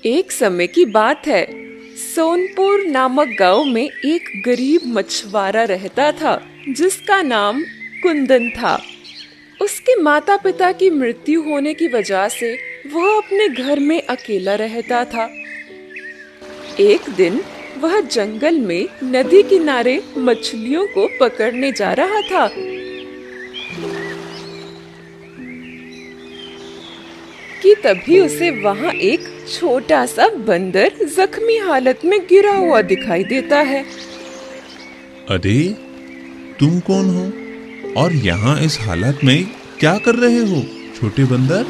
एक समय की बात है। सोनपुर नामक गांव में एक गरीब मछुआरा रहता था जिसका नाम कुंदन था। उसके माता पिता की मृत्यु होने की वजह से वह अपने घर में अकेला रहता था। एक दिन वह जंगल में नदी किनारे मछलियों को पकड़ने जा रहा था कि तभी उसे वहां एक छोटा सा बंदर जख्मी हालत में गिरा हुआ दिखाई देता है। अरे, तुम कौन हो और यहाँ इस हालत में क्या कर रहे हो, छोटे बंदर?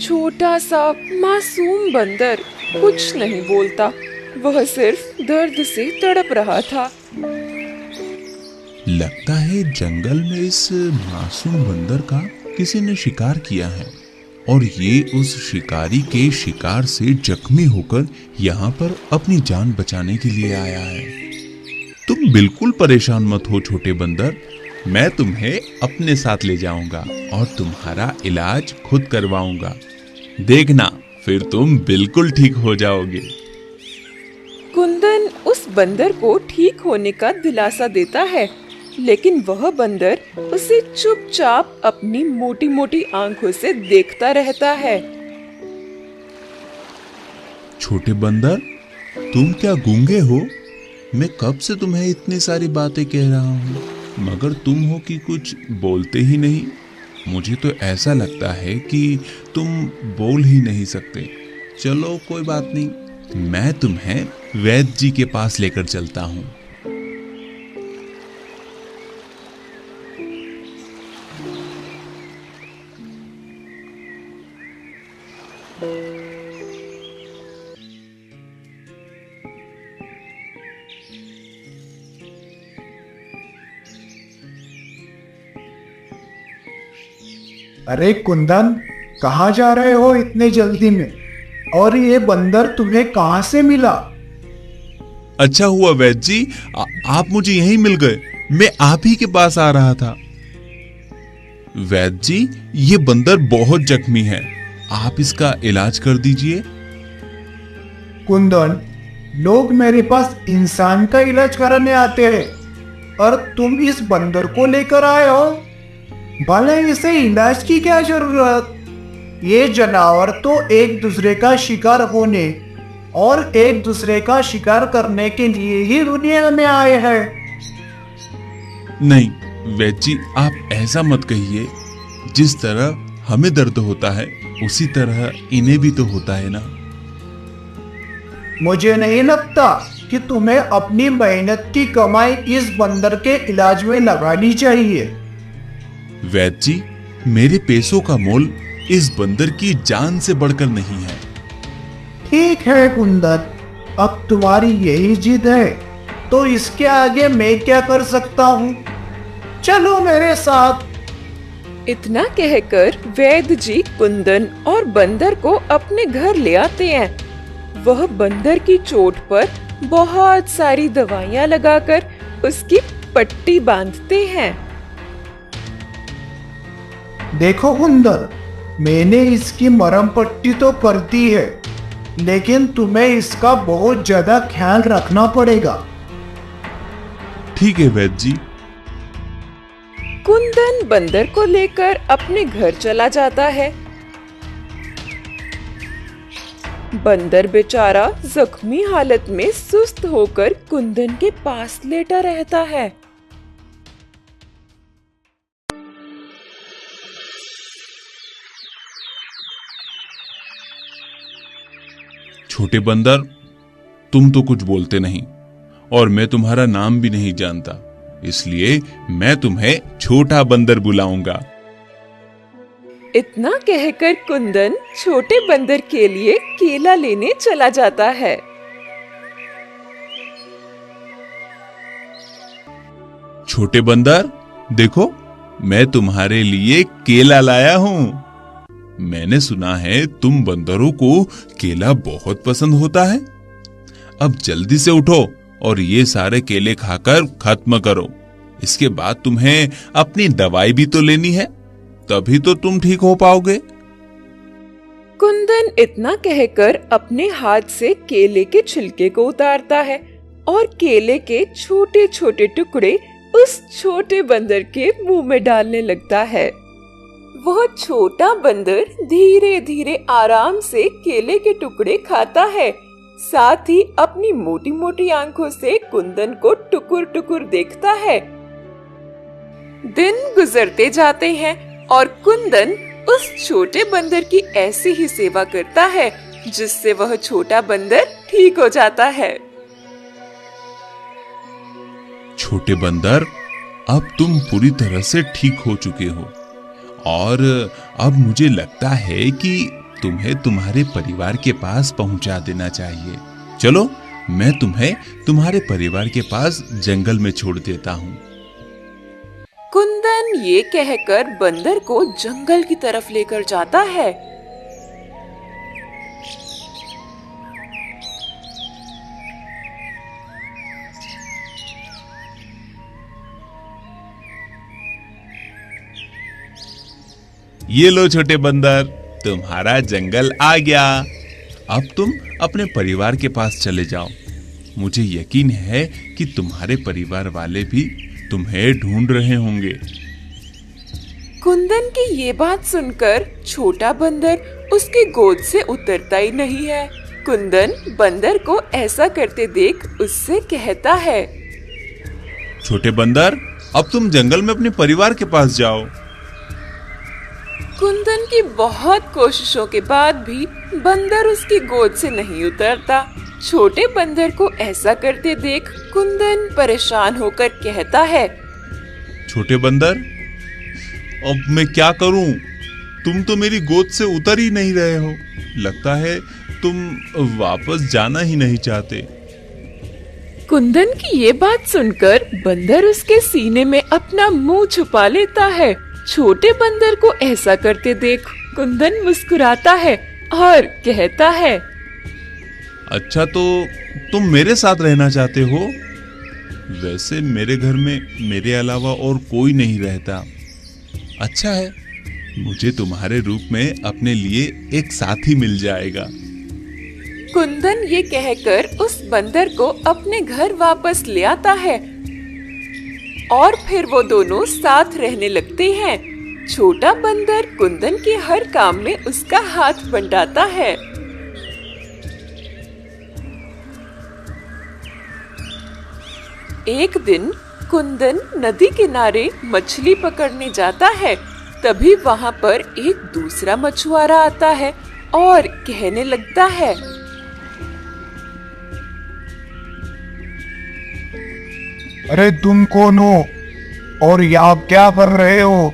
छोटा सा मासूम बंदर कुछ नहीं बोलता, वह सिर्फ दर्द से तड़प रहा था। लगता है जंगल में इस मासूम बंदर का किसी ने शिकार किया है और ये उस शिकारी के शिकार से जख्मी होकर यहाँ पर अपनी जान बचाने के लिए आया है। तुम बिल्कुल परेशान मत हो छोटे बंदर, मैं तुम्हें अपने साथ ले जाऊंगा और तुम्हारा इलाज खुद करवाऊंगा। देखना, फिर तुम बिल्कुल ठीक हो जाओगे। कुंदन उस बंदर को ठीक होने का दिलासा देता है, लेकिन वह बंदर उसे चुपचाप अपनी मोटी मोटी आंखों से देखता रहता है। छोटे बंदर, तुम क्या गूंगे हो? मैं कब से तुम्हें इतनी सारी बातें कह रहा हूँ, मगर तुम हो कि कुछ बोलते ही नहीं। मुझे तो ऐसा लगता है कि तुम बोल ही नहीं सकते। चलो कोई बात नहीं, मैं तुम्हें वैद्य जी के पास लेकर चलता हूँ। अरे कुंदन, कहाँ जा रहे हो इतने जल्दी में? और ये बंदर तुम्हें कहाँ से मिला? अच्छा हुआ वैद्य जी, आप मुझे यहीं मिल गए। मैं आप ही के पास आ रहा था। वैद्य जी, ये बंदर बहुत जख्मी है, आप इसका इलाज कर दीजिए। कुंदन, लोग मेरे पास इंसान का इलाज कराने आते हैं और तुम इस बंदर को लेकर आए हो। भले इसे इलाज की क्या जरूरत? ये जानवर तो एक दूसरे का शिकार होने और एक दूसरे का शिकार करने के लिए ही दुनिया में आए हैं। नहीं वैद्य जी, आप ऐसा मत कहिए। जिस तरह हमें दर्द होता है उसी तरह इन्हें भी तो होता है ना। मुझे नहीं लगता कि तुम्हें अपनी मेहनत की कमाई इस बंदर के इलाज में लगानी चाहिए। वैद्य जी, मेरे पैसों का मोल इस बंदर की जान से बढ़कर नहीं है। ठीक है कुंदन, अब तुम्हारी यही जिद है तो इसके आगे मैं क्या कर सकता हूँ? चलो मेरे साथ। इतना कहकर वैद्य जी कुंदन और बंदर को अपने घर ले आते हैं। वह बंदर की चोट पर बहुत सारी दवाइयां लगाकर उसकी पट्टी बांधते हैं। देखो कुंदन, मैंने इसकी मरहम पट्टी तो कर दी है, लेकिन तुम्हें इसका बहुत ज्यादा ख्याल रखना पड़ेगा। ठीक है वैद्य जी। कुंदन बंदर को लेकर अपने घर चला जाता है। बंदर बेचारा जख्मी हालत में सुस्त होकर कुंदन के पास लेटा रहता है। छोटे बंदर, तुम तो कुछ बोलते नहीं और मैं तुम्हारा नाम भी नहीं जानता, इसलिए मैं तुम्हें छोटा बंदर बुलाऊंगा। इतना कहकर कुंदन छोटे बंदर के लिए केला लेने चला जाता है। छोटे बंदर, देखो, मैं तुम्हारे लिए केला लाया हूँ। मैंने सुना है तुम बंदरों को केला बहुत पसंद होता है। अब जल्दी से उठो और ये सारे केले खाकर खत्म करो। इसके बाद तुम्हें अपनी दवाई भी तो लेनी है, तभी तो तुम ठीक हो पाओगे। कुंदन इतना कहकर अपने हाथ से केले के छिलके को उतारता है और केले के छोटे छोटे टुकड़े उस छोटे बंदर के मुंह में डालने लगता है। वह छोटा बंदर धीरे धीरे आराम से केले के टुकड़े खाता है, साथ ही अपनी मोटी मोटी आंखों से कुंदन को टुकुर टुकुर देखता है। दिन गुजरते जाते हैं और कुंदन उस छोटे बंदर की ऐसी ही सेवा करता है जिससे वह छोटा बंदर ठीक हो जाता है। छोटे बंदर, अब तुम पूरी तरह से ठीक हो चुके हो और अब मुझे लगता है कि तुम्हें तुम्हारे परिवार के पास पहुंचा देना चाहिए। चलो, मैं तुम्हें तुम्हारे परिवार के पास जंगल में छोड़ देता हूँ। कुंदन ये कहकर बंदर को जंगल की तरफ लेकर जाता है। ये लो छोटे बंदर, तुम्हारा जंगल आ गया। अब तुम अपने परिवार के पास चले जाओ। मुझे यकीन है कि तुम्हारे परिवार वाले भी तुम्हें ढूंढ रहे होंगे। कुंदन की ये बात सुनकर छोटा बंदर उसकी गोद से उतरता ही नहीं है। कुंदन बंदर को ऐसा करते देख उससे कहता है, छोटे बंदर, अब तुम जंगल में अपने परिवार के पास जाओ। कुंदन की बहुत कोशिशों के बाद भी बंदर उसकी गोद से नहीं उतरता। छोटे बंदर को ऐसा करते देख कुंदन परेशान होकर कहता है, छोटे बंदर, अब मैं क्या करूं? तुम तो मेरी गोद से उतर ही नहीं रहे हो। लगता है तुम वापस जाना ही नहीं चाहते। कुंदन की ये बात सुनकर बंदर उसके सीने में अपना मुंह छुपा लेता है। छोटे बंदर को ऐसा करते देख कुंदन मुस्कुराता है और कहता है, अच्छा, तो तुम मेरे साथ रहना चाहते हो? वैसे मेरे घर में मेरे अलावा और कोई नहीं रहता। अच्छा है, मुझे तुम्हारे रूप में अपने लिए एक साथी मिल जाएगा। कुंदन ये कहकर उस बंदर को अपने घर वापस ले आता है और फिर वो दोनों साथ रहने लगते हैं। छोटा बंदर कुंदन के हर काम में उसका हाथ बंटाता है। एक दिन कुंदन नदी किनारे मछली पकड़ने जाता है। तभी वहाँ पर एक दूसरा मछुआरा आता है और कहने लगता है, अरे तुम कौन हो और यहाँ क्या कर रहे हो?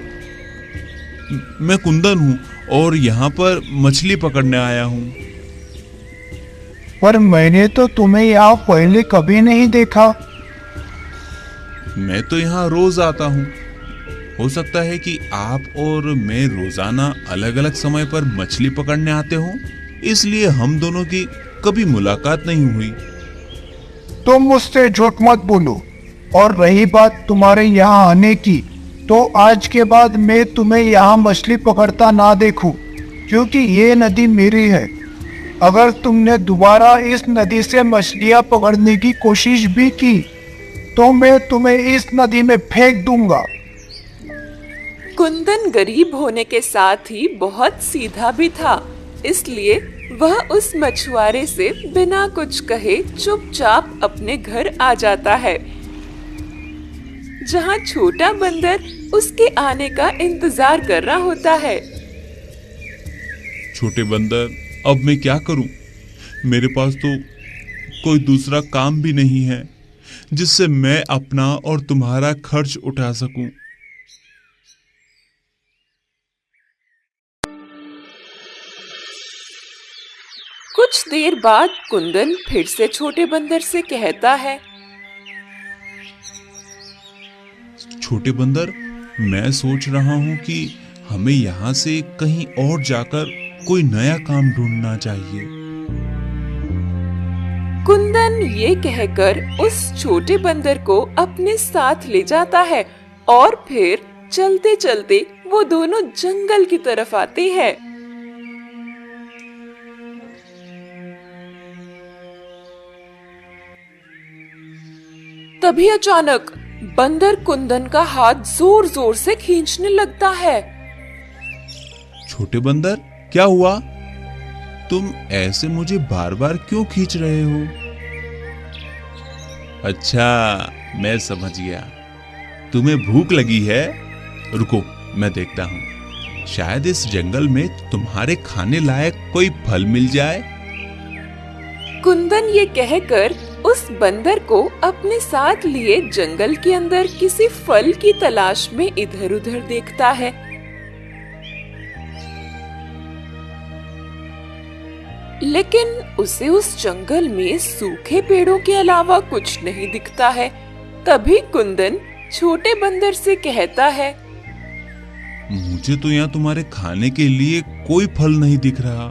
मैं कुंदन हूँ और यहाँ पर मछली पकड़ने आया हूँ। पर मैंने तो तुम्हें यहाँ पहले कभी नहीं देखा। मैं तो यहाँ रोज आता हूँ। हो सकता है कि आप और मैं रोजाना अलग अलग समय पर मछली पकड़ने आते हो, इसलिए हम दोनों की कभी मुलाकात नहीं हुई। तुम मुझसे झूठ मत बोलो। और रही बात तुम्हारे यहाँ आने की, तो आज के बाद मैं तुम्हें यहाँ मछली पकड़ता ना देखूं, क्योंकि ये नदी मेरी है। अगर तुमने दोबारा इस नदी से मछलियाँ पकड़ने की कोशिश भी की तो मैं तुम्हें इस नदी में फेंक दूंगा। कुंदन गरीब होने के साथ ही बहुत सीधा भी था, इसलिए वह उस मछुआरे से बिना कुछ कहे चुपचाप अपने घर आ जाता है, जहाँ छोटा बंदर उसके आने का इंतजार कर रहा होता है। छोटे बंदर, अब मैं क्या करूं? मेरे पास तो कोई दूसरा काम भी नहीं है जिससे मैं अपना और तुम्हारा खर्च उठा सकूं। कुछ देर बाद कुंदन फिर से छोटे बंदर से कहता है, छोटे बंदर, मैं सोच रहा हूं कि हमें यहाँ से कहीं और जाकर कोई नया काम ढूंढना चाहिए। कुंदन ये कहकर उस छोटे बंदर को अपने साथ ले जाता है और फिर चलते चलते वो दोनों जंगल की तरफ आते हैं। तभी अचानक बंदर कुंदन का हाथ जोर जोर से खींचने लगता है। छोटे बंदर, क्या हुआ? तुम ऐसे मुझे बार बार क्यों खींच रहे हो? अच्छा, मैं समझ गया, तुम्हें भूख लगी है। रुको, मैं देखता हूँ, शायद इस जंगल में तुम्हारे खाने लायक कोई फल मिल जाए। कुंदन ये कहकर उस बंदर को अपने साथ लिए जंगल के अंदर किसी फल की तलाश में इधर उधर देखता है। लेकिन उसे उस जंगल में सूखे पेड़ों के अलावा कुछ नहीं दिखता है। तभी कुंदन छोटे बंदर से कहता है, मुझे तो यहाँ तुम्हारे खाने के लिए कोई फल नहीं दिख रहा।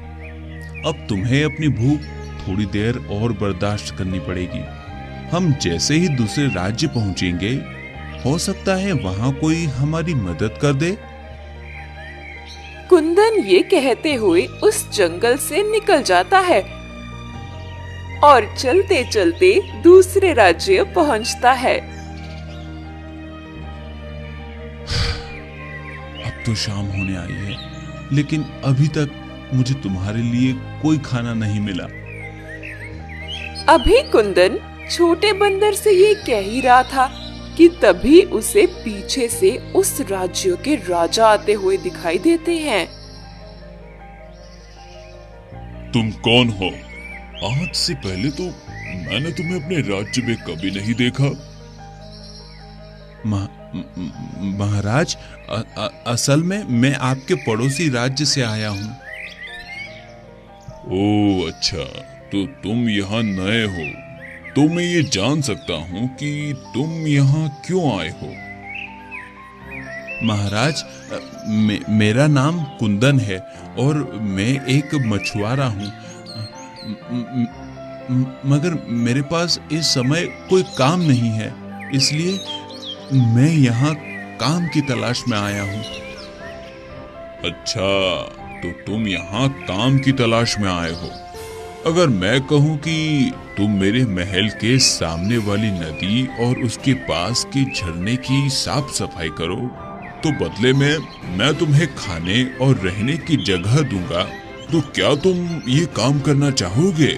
अब तुम्हें अपनी भूख थोड़ी देर और बर्दाश्त करनी पड़ेगी। हम जैसे ही दूसरे राज्य पहुंचेंगे, हो सकता है वहां कोई हमारी मदद कर दे। कुंदन ये कहते हुए उस जंगल से निकल जाता है और चलते चलते दूसरे राज्य पहुंचता है। अब तो शाम होने आई है, लेकिन अभी तक मुझे तुम्हारे लिए कोई खाना नहीं मिला। अभी कुंदन छोटे बंदर से ये कह ही रहा था कि तभी उसे पीछे से उस राज्य के राजा आते हुए दिखाई देते हैं। तुम कौन हो? आज से पहले तो मैंने तुम्हें अपने राज्य में कभी नहीं देखा। महाराज, असल में मैं आपके पड़ोसी राज्य से आया हूँ। ओह अच्छा, तो तुम यहाँ नए हो। तो मैं ये जान सकता हूँ कि तुम यहाँ क्यों आए हो? महाराज, मेरा नाम कुंदन है और मैं एक मछुआरा हूँ। मगर मेरे पास इस समय कोई काम नहीं है, इसलिए मैं यहाँ काम की तलाश में आया हूँ। अच्छा, तो तुम यहाँ काम की तलाश में आए हो। अगर मैं कहूँ कि तुम मेरे महल के सामने वाली नदी और उसके पास के झरने की साफ सफाई करो, तो बदले में मैं तुम्हें खाने और रहने की जगह दूंगा। तो क्या तुम ये काम करना चाहोगे?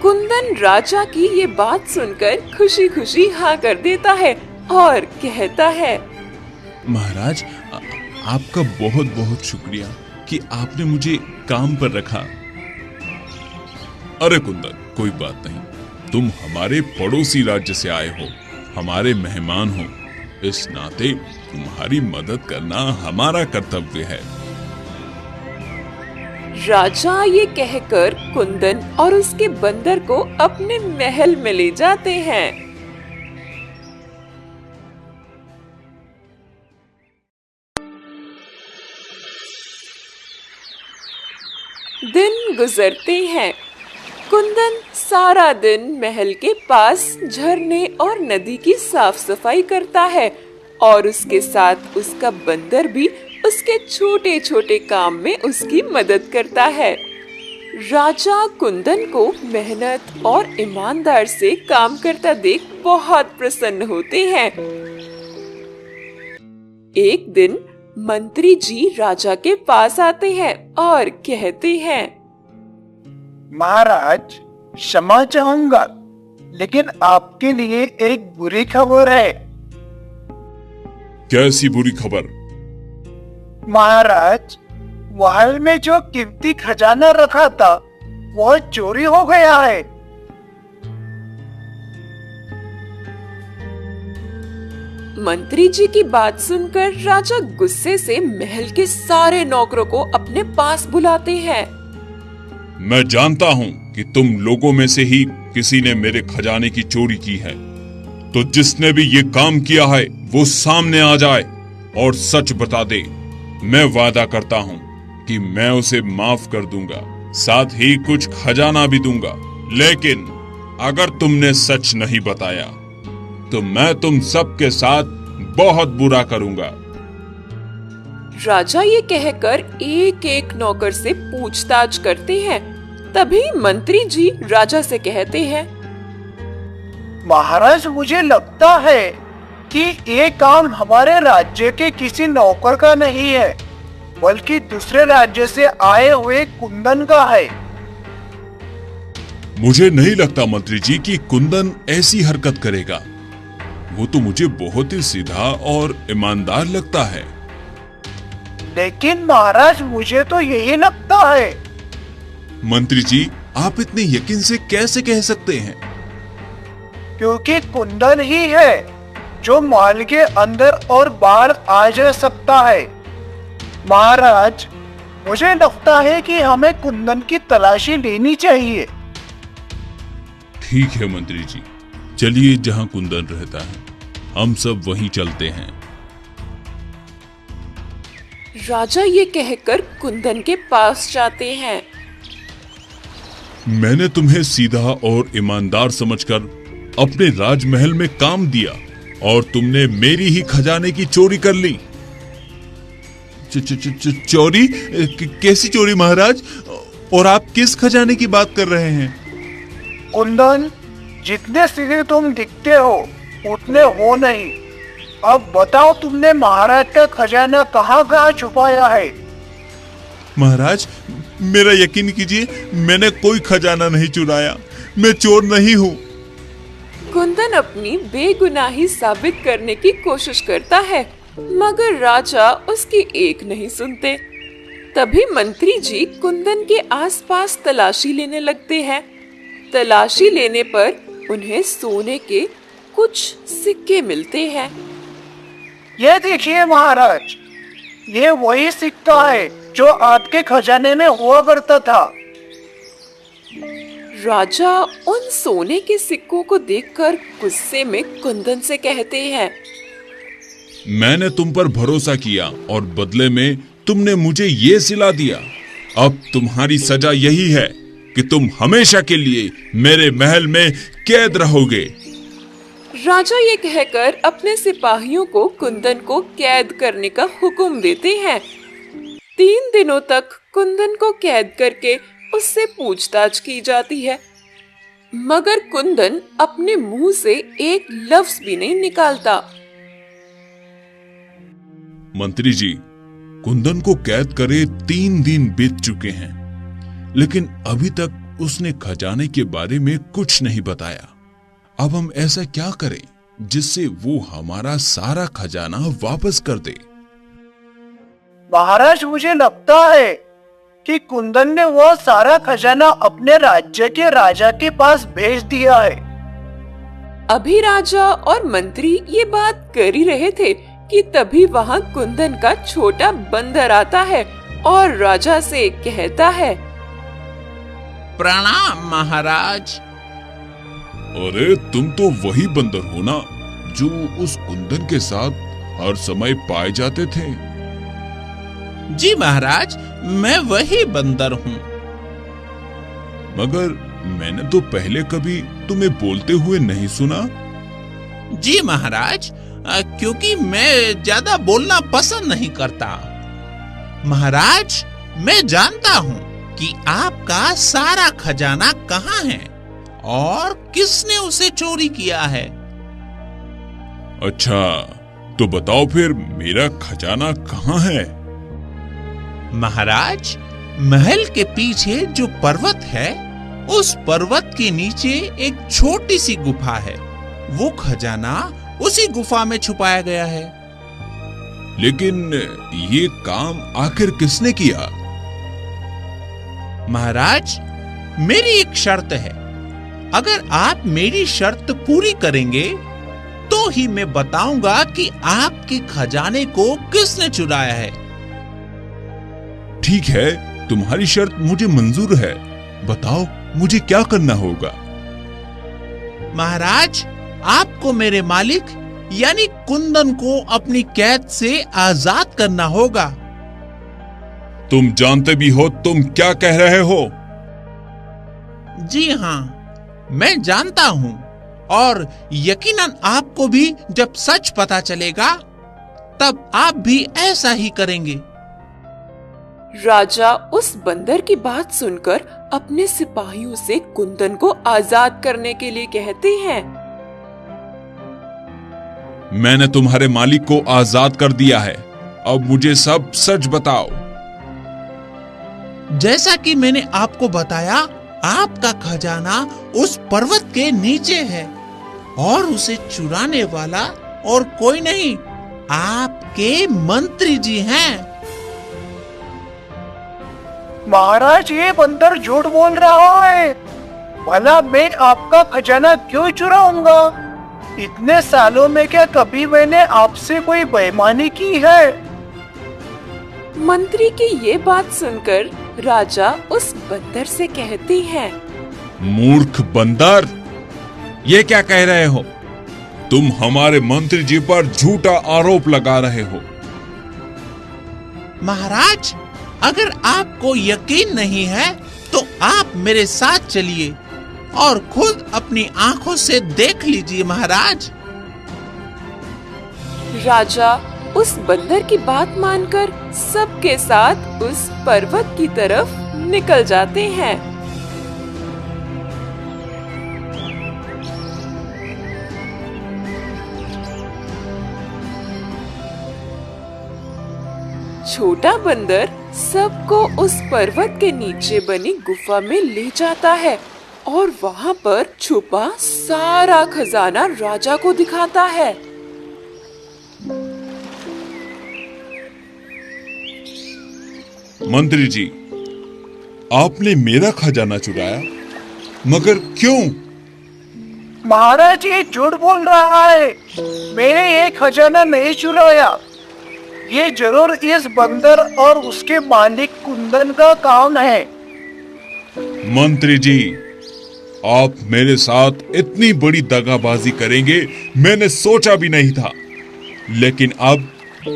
कुंदन राजा की ये बात सुनकर खुशी खुशी हाँ कर देता है और कहता है, महाराज, आपका बहुत बहुत शुक्रिया कि आपने मुझे काम पर रखा। अरे कुंदन, कोई बात नहीं। तुम हमारे पड़ोसी राज्य से आए हो, हमारे मेहमान हो। इस नाते तुम्हारी मदद करना हमारा कर्तव्य है। राजा ये कहकर कुंदन और उसके बंदर को अपने महल में ले जाते हैं। दिन गुजरते हैं। कुंदन सारा दिन महल के पास झरने और नदी की साफ सफाई करता है और उसके साथ उसका बंदर भी उसके छोटे छोटे काम में उसकी मदद करता है। राजा कुंदन को मेहनत और ईमानदार से काम करता देख बहुत प्रसन्न होते हैं। एक दिन मंत्री जी राजा के पास आते हैं और कहते हैं, महाराज, क्षमा चाहूंगा, लेकिन आपके लिए एक बुरी खबर है। कैसी बुरी खबर? महाराज, महल में जो कीमती खजाना रखा था वो चोरी हो गया है। मंत्री जी की बात सुनकर राजा गुस्से से महल के सारे नौकरों को अपने पास बुलाते हैं। मैं जानता हूँ कि तुम लोगों में से ही किसी ने मेरे खजाने की चोरी की है। तो जिसने भी ये काम किया है वो सामने आ जाए और सच बता दे। मैं वादा करता हूँ कि मैं उसे माफ कर दूंगा, साथ ही कुछ खजाना भी दूंगा। लेकिन अगर तुमने सच नहीं बताया तो मैं तुम सबके साथ बहुत बुरा करूंगा। राजा ये कहकर एक एक नौकर से पूछताछ करते हैं। तभी मंत्री जी राजा से कहते हैं, महाराज, मुझे लगता है कि ये काम हमारे राज्य के किसी नौकर का नहीं है, बल्कि दूसरे राज्य से आए हुए कुंदन का है। मुझे नहीं लगता मंत्री जी कि कुंदन ऐसी हरकत करेगा। वो तो मुझे बहुत ही सीधा और ईमानदार लगता है। लेकिन महाराज, मुझे तो यही लगता है। मंत्री जी, आप इतने यकीन से कैसे कह सकते हैं? क्योंकि कुंदन ही है जो महल के अंदर और बाहर आ जा सकता है। महाराज, मुझे लगता है कि हमें कुंदन की तलाशी लेनी चाहिए। ठीक है मंत्री जी, चलिए जहां कुंदन रहता है हम सब वहीं चलते हैं। राजा ये कहकर कुंदन के पास जाते हैं। मैंने तुम्हें सीधा और ईमानदार समझकर अपने राजमहल में काम दिया और तुमने मेरी ही खजाने की चोरी कर ली। चोरी? कैसी चोरी महाराज? और आप किस खजाने की बात कर रहे हैं? कुंदन, जितने सीधे तुम दिखते हो उतने हो नहीं। अब बताओ, तुमने महाराज का खजाना कहाँ छुपाया है? महाराज, मेरा यकीन कीजिए, मैंने कोई खजाना नहीं चुराया। मैं चोर नहीं हूँ। कुंदन अपनी बेगुनाही साबित करने की कोशिश करता है, मगर राजा उसकी एक नहीं सुनते। तभी मंत्री जी कुंदन के आसपास तलाशी लेने लगते हैं। तलाशी लेने पर उन्हें सोने के कुछ सिक्के मिलते हैं। ये देखिए महाराज, ये वही सिक्का है जो आपके खजाने में हुआ करता था। राजा उन सोने के सिक्कों को देखकर गुस्से में कुंदन से कहते हैं, मैंने तुम पर भरोसा किया और बदले में तुमने मुझे ये सिला दिया। अब तुम्हारी सजा यही है कि तुम हमेशा के लिए मेरे महल में कैद रहोगे। राजा ये कहकर अपने सिपाहियों को कुंदन को कैद करने का हुक्म देते हैं। 3 दिनों तक कुंदन को कैद करके उससे पूछताछ की जाती है, मगर कुंदन अपने मुंह से एक लफ्ज भी नहीं निकालता। मंत्री जी, कुंदन को कैद करे 3 दिन बीत चुके हैं, लेकिन अभी तक उसने खजाने के बारे में कुछ नहीं बताया। अब हम ऐसा क्या करें जिससे वो हमारा सारा खजाना वापस कर दे? महाराज, मुझे लगता है कि कुंदन ने वो सारा खजाना अपने राज्य के राजा के पास भेज दिया है। अभी राजा और मंत्री ये बात कर ही रहे थे कि तभी वहाँ कुंदन का छोटा बंदर आता है और राजा से कहता है, प्रणाम महाराज। अरे, तुम तो वही बंदर हो ना जो उस कुंदन के साथ हर समय पाए जाते थे? जी महाराज, मैं वही बंदर हूँ। मगर मैंने तो पहले कभी तुम्हें बोलते हुए नहीं सुना। जी महाराज, क्योंकि मैं ज्यादा बोलना पसंद नहीं करता। महाराज, मैं जानता हूँ कि आपका सारा खजाना कहाँ है और किसने उसे चोरी किया है। अच्छा, तो बताओ फिर मेरा खजाना कहाँ है? महाराज, महल के पीछे जो पर्वत है, उस पर्वत के नीचे एक छोटी सी गुफा है। वो खजाना उसी गुफा में छुपाया गया है। लेकिन ये काम आखिर किसने किया? महाराज, मेरी एक शर्त है। अगर आप मेरी शर्त पूरी करेंगे तो ही मैं बताऊंगा कि आपके खजाने को किसने चुराया है। ठीक है, तुम्हारी शर्त मुझे मंजूर है। बताओ, मुझे क्या करना होगा? महाराज, आपको मेरे मालिक यानी कुंदन को अपनी कैद से आजाद करना होगा। तुम जानते भी हो तुम क्या कह रहे हो? जी हाँ, मैं जानता हूँ, और यकीनन आपको भी जब सच पता चलेगा तब आप भी ऐसा ही करेंगे। राजा उस बंदर की बात सुनकर अपने सिपाहियों से कुंदन को आजाद करने के लिए कहते हैं। मैंने तुम्हारे मालिक को आजाद कर दिया है। अब मुझे सब सच बताओ। जैसा कि मैंने आपको बताया, आपका खजाना उस पर्वत के नीचे है और उसे चुराने वाला और कोई नहीं, आपके मंत्री जी हैं। महाराज, ये बंदर झूठ बोल रहा है। भला मैं आपका खजाना क्यों चुराऊंगा? इतने सालों में क्या कभी मैंने आपसे कोई बेईमानी की है? मंत्री की ये बात सुनकर राजा उस बंदर से कहती है, मूर्ख बंदर, ये क्या कह रहे हो? तुम हमारे मंत्री जी पर झूठा आरोप लगा रहे हो। महाराज, अगर आपको यकीन नहीं है तो आप मेरे साथ चलिए और खुद अपनी आंखों से देख लीजिए महाराज। राजा उस बंदर की बात मानकर सबके साथ उस पर्वत की तरफ निकल जाते हैं। छोटा बंदर सबको उस पर्वत के नीचे बनी गुफा में ले जाता है और वहां पर छुपा सारा खजाना राजा को दिखाता है। मंत्री जी, आपने मेरा खजाना चुराया, मगर क्यों? महाराज, ये झूठ बोल रहा है। मैंने ये खजाना नहीं चुराया। ये जरूर इस बंदर और उसके मालिक कुंदन का काम है। मंत्री जी, आप मेरे साथ इतनी बड़ी दगाबाजी करेंगे मैंने सोचा भी नहीं था, लेकिन अब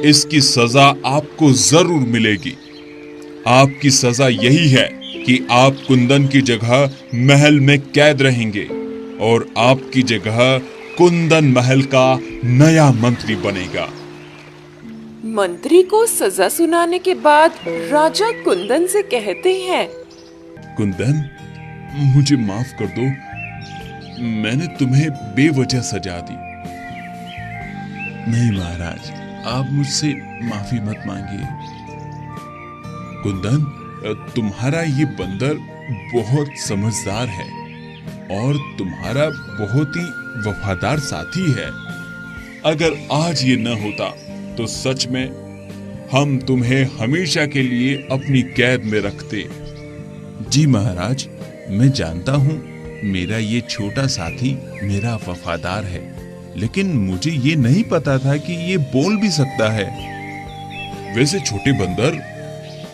इसकी सजा आपको जरूर मिलेगी। आपकी सजा यही है कि आप कुंदन की जगह महल में कैद रहेंगे और आपकी जगह कुंदन महल का नया मंत्री बनेगा। मंत्री को सजा सुनाने के बाद राजा कुंदन से कहते हैं, कुंदन, मुझे माफ कर दो, मैंने तुम्हें बेवजह सजा दी। नहीं महाराज, आप मुझसे माफी मत मांगिए। कुंदन, तुम्हारा ये बंदर बहुत समझदार है और तुम्हारा बहुत ही वफादार साथी है। अगर आज ये न होता तो सच में हम तुम्हें हमेशा के लिए अपनी कैद में रखते। जी महाराज, मैं जानता हूँ मेरा ये छोटा साथी मेरा वफादार है, लेकिन मुझे ये नहीं पता था कि ये बोल भी सकता है। वैसे छोटे बंदर,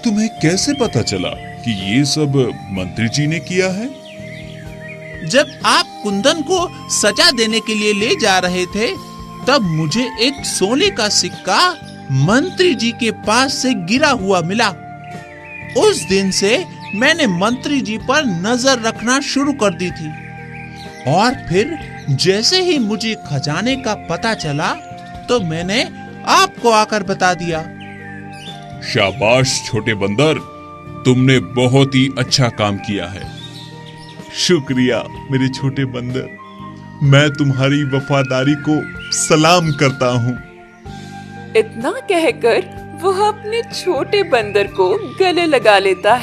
तुम्हें कैसे पता चला कि ये सब मंत्री जी ने किया है? जब आप कुंदन को सजा देने के लिए ले जा रहे थे, तब मुझे एक सोने का सिक्का मंत्री जी के पास से गिरा हुआ मिला। उस दिन से मैंने मंत्री जी पर नजर रखना शुरू कर दी थी और फिर जैसे ही मुझे खजाने का पता चला तो मैंने आपको आकर बता दिया। शाबाश छोटे बंदर, तुमने बहुत ही अच्छा काम किया है। शुक्रिया मेरे छोटे बंदर, मैं तुम्हारी वफादारी को सलाम करता हूँ। इतना कहकर वह अपने छोटे बंदर को गले लगा लेता है।